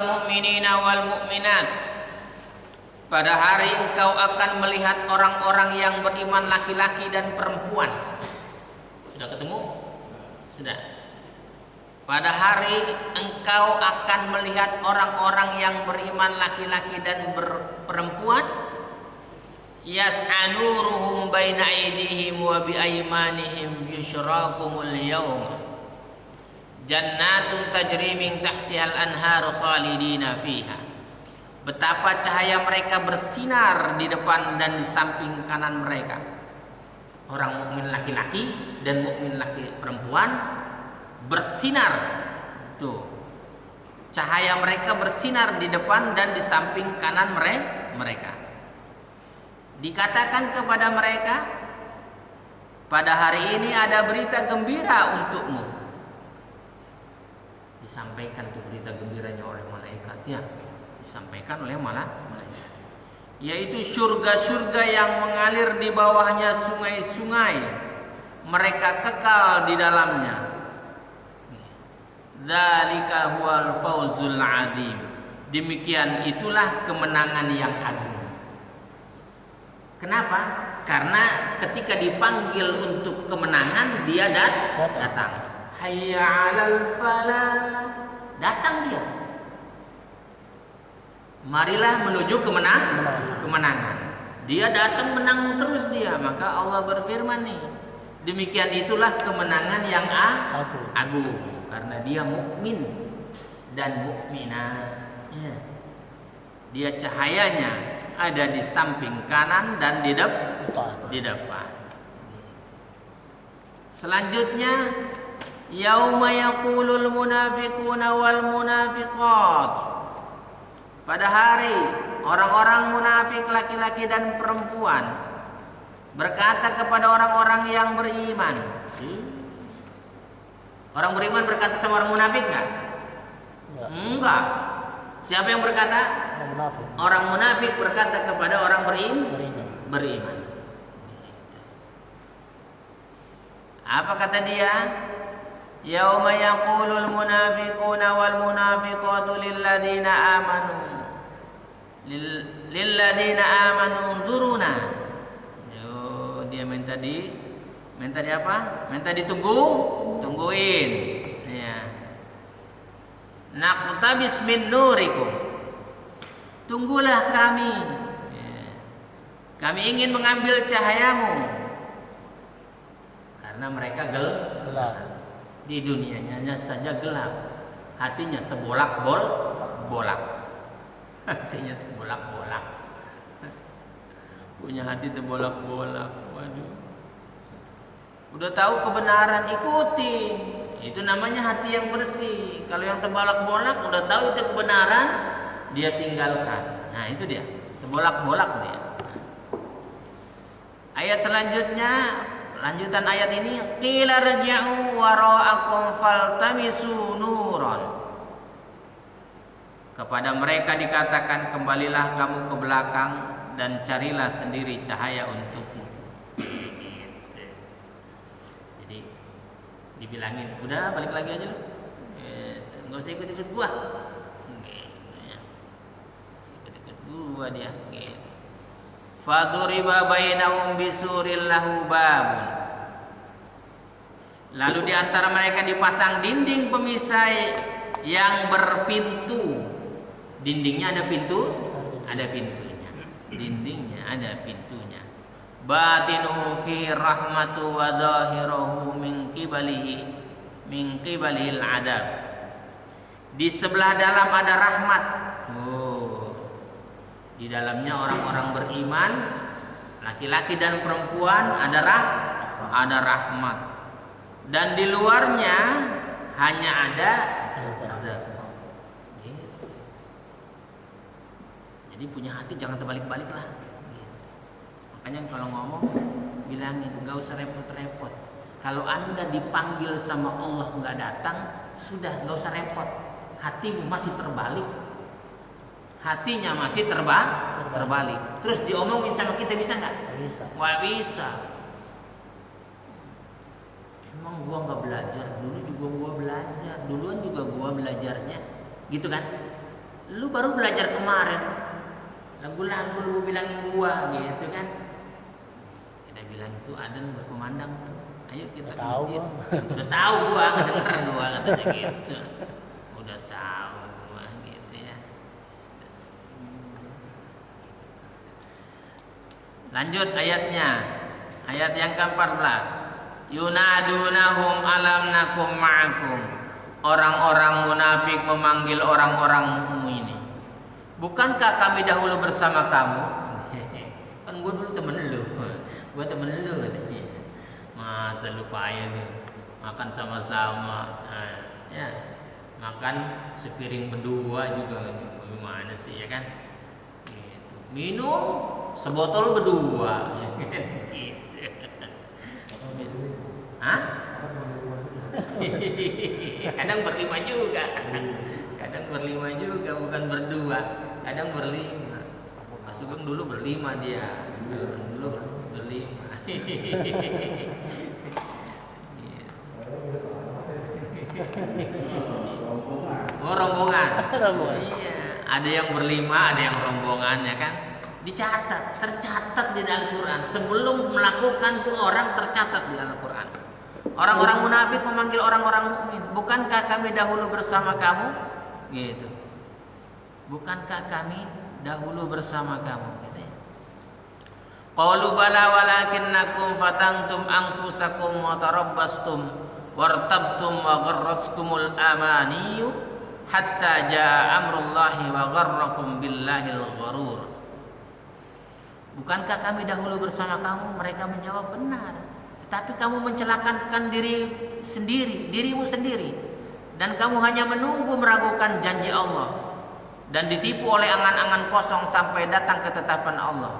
Mu'minina wal mu'minat. Pada hari engkau akan melihat orang-orang yang beriman laki-laki dan perempuan. Sudah ketemu? Sudah. Pada hari engkau akan melihat orang-orang yang beriman laki-laki dan perempuan. Yas'anuruhum baina aydihim wa bi aymanihim yushrakumul yawma jannatun tajri min tahtihal anharu khalidina fiha. Betapa cahaya mereka bersinar di depan dan di samping kanan mereka. Orang mukmin laki-laki dan mukmin laki perempuan bersinar. Tuh. Cahaya mereka bersinar di depan dan di samping kanan mereka. Dikatakan kepada mereka, pada hari ini ada berita gembira untukmu. Disampaikan tuh berita gembiranya oleh malaikat, ya, disampaikan oleh malaikat, yaitu surga-surga yang mengalir di bawahnya sungai-sungai, mereka kekal di dalamnya. Dzalika huwal fawzul adzim. Demikian itulah kemenangan yang agung. Kenapa? Karena ketika dipanggil untuk kemenangan dia datang. Hayya 'alal falah. Datang dia. Marilah menuju kemenangan. Dia datang menang terus dia. Maka Allah berfirman nih, demikian itulah kemenangan yang agung. Karena dia mukmin dan mukminah. Ya. Dia cahayanya ada di samping kanan dan di depan. Selanjutnya, yauma yaqulul munafiquna wal munafiqat. Pada hari orang-orang munafik laki-laki dan perempuan berkata kepada orang-orang yang beriman. Orang beriman berkata sama orang munafik enggak? Enggak. Siapa yang berkata? Orang munafik berkata kepada orang beriman. Apa kata dia? Yauma yaqulul munafiquna wal munafiqatu lilladina amanu unzuruna. Dia minta di apa? Minta tungguin. Ya. Naqtabis min nurikum. Tunggulah kami. Ya. Kami ingin mengambil cahayamu. Karena mereka gelap. Di dunianya saja gelap, hatinya terbolak-bolak. Hatinya terbolak-bolak. Punya hati terbolak-bolak. Waduh. Udah tahu kebenaran, ikuti. Itu namanya hati yang bersih. Kalau yang terbolak-bolak, udah tahu itu kebenaran, dia tinggalkan. Nah, itu dia, terbolak-bolak dia. Ayat selanjutnya, lanjutan ayat ini, qila rji'u wara'akum faltamisu nuran. Kepada mereka dikatakan, kembalilah kamu ke belakang dan carilah sendiri cahaya untukmu. Jadi dibilangin, udah balik lagi aja lu. Enggak usah ikut-ikut gua. Ikut-ikut gua dia gitu. Faduriba bainahum bisuril lahu babun. Lalu di antara mereka dipasang dinding pemisah yang berpintu. Dindingnya ada pintu, ada pintunya. Dindingnya ada pintunya. Batinuhu fi rahmatu wa zahiruhu min qibalihil adab. Di sebelah dalam ada rahmat. Di dalamnya orang-orang beriman, laki-laki dan perempuan, ada rahmat. Dan di luarnya hanya ada azab. Jadi punya hati jangan terbalik-balik lah. Makanya kalau ngomong bilangin, nggak usah repot-repot. Kalau Anda dipanggil sama Allah nggak datang, sudah nggak usah repot. Hatimu masih terbalik. Hatinya masih terbalik. Terus diomongin sama kita bisa nggak? Bisa. Wah, bisa. Emang gua nggak belajar, dulu juga gua belajar, duluan juga gua belajarnya, gitu kan? Lu baru belajar kemarin. Lagu-lagu lu bilangin gua gitu kan. Kita bilang itu adzan berkumandang tuh. Ayo kita ke masjid. Udah tahu gua, ngedenger gua katanya gitu. Udah tahu gua gitu ya. Lanjut ayatnya. Ayat yang ke-14. Yunadunahum alam nakum ma'akum. Orang-orang munafik memanggil orang-orang mukmin ini. Bukankah kami dahulu bersama kamu? Kan gua dulu temen lu. Gua temen lu katanya. Masa lupa ya nih. Makan sama-sama. Ya. Makan sepiring berdua juga gimana sih ya kan? Gitu. Minum sebotol berdua. Gitu. Hah? Kadang berlima juga. Kadang berlima juga, bukan berdua. Kadang berlima. Pak Sugeng dulu berlima dia. Dulu berlima. Oh, rombongan. Iya, ada yang berlima, ada yang rombongan ya kan. Dicatat, tercatat di dalam Al-Quran. Sebelum melakukan tuh orang tercatat di dalam Al-Quran. Orang-orang munafik memanggil orang-orang mukmin. Bukankah kami dahulu bersama kamu? Gitu. Bukankah kami dahulu bersama kamu? Gitu. Qalu bala walakinnakum fatantum anfusakum wa tarabbastum wartabtum wa gharratkumul amaniyu hatta jaa amrullahi wa gharrakum billahil gharur. Bukankah kami dahulu bersama kamu? Mereka menjawab benar. Tetapi kamu mencelakakan dirimu sendiri. Dan kamu hanya menunggu meragukan janji Allah. Dan ditipu oleh angan-angan kosong sampai datang ketetapan Allah.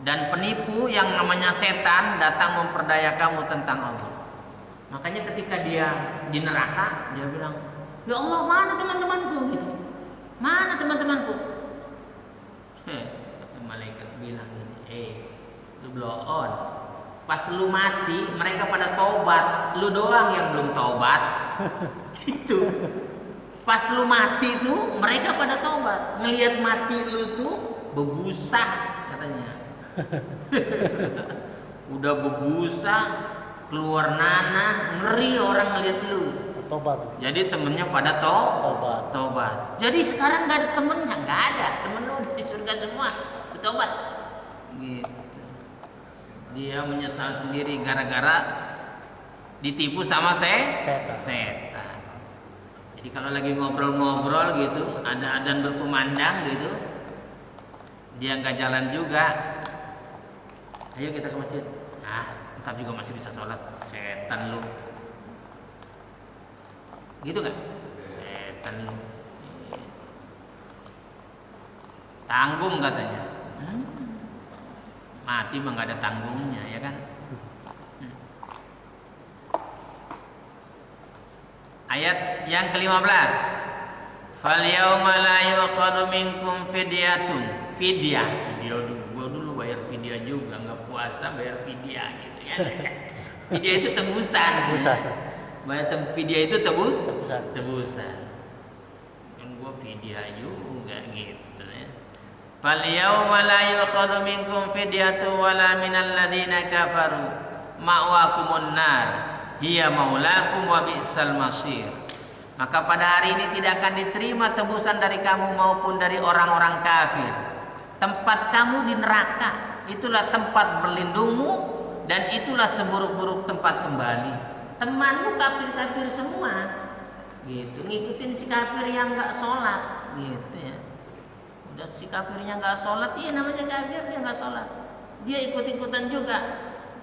Dan penipu yang namanya setan datang memperdaya kamu tentang Allah. Makanya ketika dia di neraka, dia bilang, ya Allah, mana teman-temanku? Gitu. Mana teman-temanku? Kata malaikat bilang, lu blow on. Pas lu mati, mereka pada taubat, lu doang yang belum taubat. Gitu. Pas lu mati tuh, mereka pada taubat. Ngelihat mati lu tuh bebusa katanya. Udah bebusa, keluar nanah, ngeri orang ngelihat lu. Tobat. Jadi temennya pada tobat. Jadi sekarang nggak ada temennya, nggak ada. Temen lu di surga semua bertobat. Gitu. Dia menyesal sendiri gara-gara ditipu sama setan. Jadi kalau lagi ngobrol-ngobrol gitu, ada adzan berkumandang gitu, dia nggak jalan juga. Ayo kita ke masjid. Ntar juga masih bisa sholat. Setan lu. Gitu kan? Setan lu. Tanggung katanya. Mati mah nggak ada tanggungnya ya kan? Ayat yang ke-15. Fal yauma la yu'khadhu minkum fidyatun. Fidyah. Gua dulu bayar fidyah juga, nggak puasa bayar fidyah gitu ya. Fidyah itu tebusan. Bayar fidyah itu tebusan. Kan gua fidyah juga gitu ya. Fal yauma la yu'khadhu minkum fidyatun wala minal ladzina kafaru ma'wakumun nar hiya maulakum wa bi'sal masir. Maka pada hari ini tidak akan diterima tebusan dari kamu maupun dari orang-orang kafir. Tempat kamu di neraka, itulah tempat berlindungmu dan itulah seburuk-buruk tempat kembali. Temanmu kafir-kafir semua. Gitu, ngikutin si kafir yang enggak sholat gitu ya. Udah si kafirnya nggak sholat, iya namanya kafir, dia nggak sholat, dia ikut-ikutan juga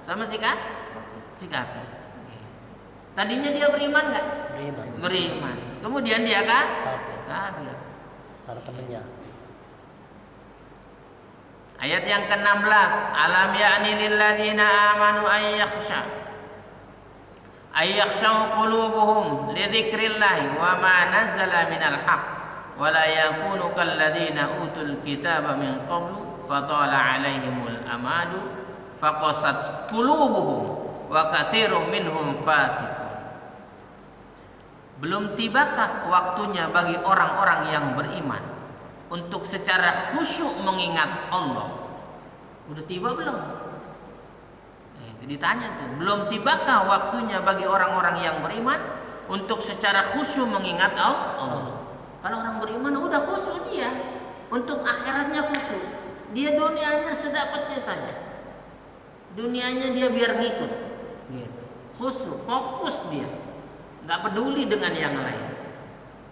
sama si kafir. Tadinya dia beriman nggak? Beriman. Kemudian dia kafir. Temennya. Ayat yang ke-16. Alam ya'ni lilladzina amanu ayyakhshaw qulubuhum lidzikrillahi wa ma nazzala minal haqq. Wala yakunu kalladzina utul kitaba min qablu fatala alaihimul amadu faqasat qulubuhum wa katsirum minhum fasiqun. Belum tibakah waktunya bagi orang-orang yang beriman untuk secara khusyuk mengingat Allah. Udah tiba belum? Itu ditanya tuh, belum tibakah waktunya bagi orang-orang yang beriman untuk secara khusyuk mengingat Allah? Kalau orang beriman udah khusyuk dia, untuk akhiratnya khusyuk. Dia dunianya sedapatnya saja. Dunianya dia biar ngikut. Gitu. Khusyuk, fokus dia. Nggak peduli dengan yang lain.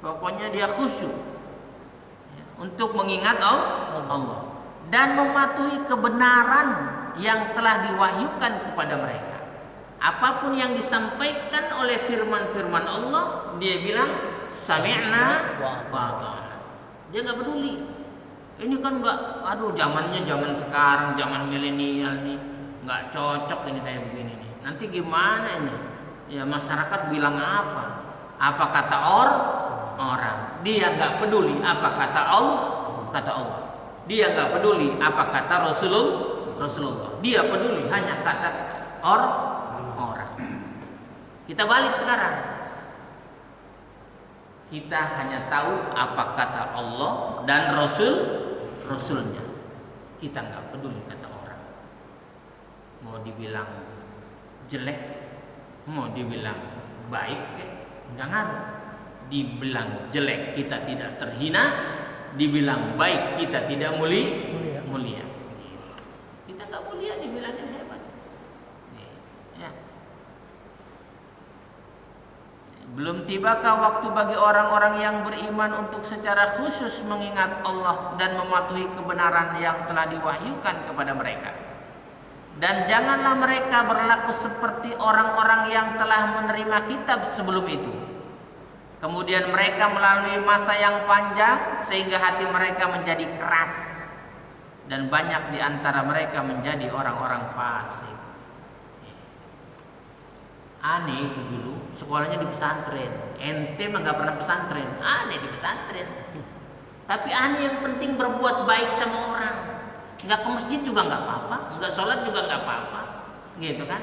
Pokoknya dia khusyuk untuk mengingat Allah dan mematuhi kebenaran yang telah diwahyukan kepada mereka. Apapun yang disampaikan oleh firman-firman Allah, dia bilang sami'na wa ata'na. Dia nggak peduli. Ini kan nggak, aduh zamannya zaman sekarang, zaman milenial nih, nggak cocok ini kayak begini nih. Nanti gimana ini? Ya masyarakat bilang apa? Apa kata orang? Dia nggak peduli apa kata Allah. Dia nggak peduli apa kata Rasulullah. Dia peduli hanya kata orang. Kita balik sekarang. Kita hanya tahu apa kata Allah dan Rasulnya. Kita nggak peduli kata orang. Mau dibilang jelek, mau dibilang baik, nggak ngaruh. Dibilang jelek kita tidak terhina, dibilang baik kita tidak mulia. Kita nggak mulia, dibilangin hebat. Ya. Belum tibakah waktu bagi orang-orang yang beriman untuk secara khusus mengingat Allah dan mematuhi kebenaran yang telah diwahyukan kepada mereka. Dan janganlah mereka berlaku seperti orang-orang yang telah menerima kitab sebelum itu. Kemudian mereka melalui masa yang panjang sehingga hati mereka menjadi keras dan banyak di antara mereka menjadi orang-orang fasik. Aneh itu dulu, sekolahnya di pesantren. Ente mah nggak pernah pesantren, aneh di pesantren. Tapi aneh yang penting berbuat baik sama orang. Nggak ke masjid juga nggak apa-apa, nggak sholat juga nggak apa-apa, gitu kan?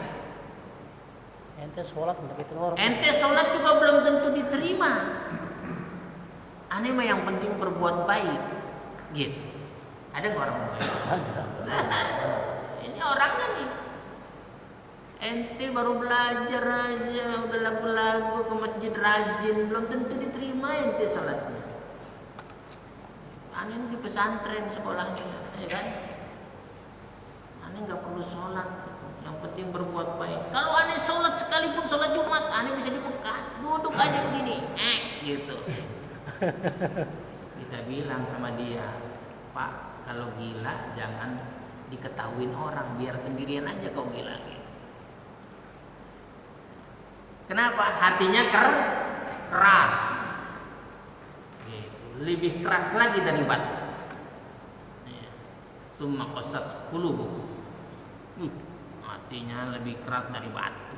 Ente sholat untuk itu orang. Ente sholat juga belum tentu diterima. Aneh mah yang penting berbuat baik, gitu. Ada nggak orang baik? Ini orangnya nih. Ente baru belajar aja, udah lagu-lagu ke masjid rajin, belum tentu diterima ente sholatnya. Aneh di pesantren sekolahnya, ya kan? Aneh nggak perlu sholat, yang penting berbuat baik. Kalau aneh sholat sekalipun sholat Jumat, aneh bisa di Mekah, duduk aja begini, gitu. Kita bilang sama dia, Pak, kalau gila jangan diketahuin orang, biar sendirian aja kau gila. Gitu. Kenapa? Hatinya keras, gitu. Lebih keras lagi dari batu. Summa qasat qulubuhum. Hatinya lebih keras dari batu.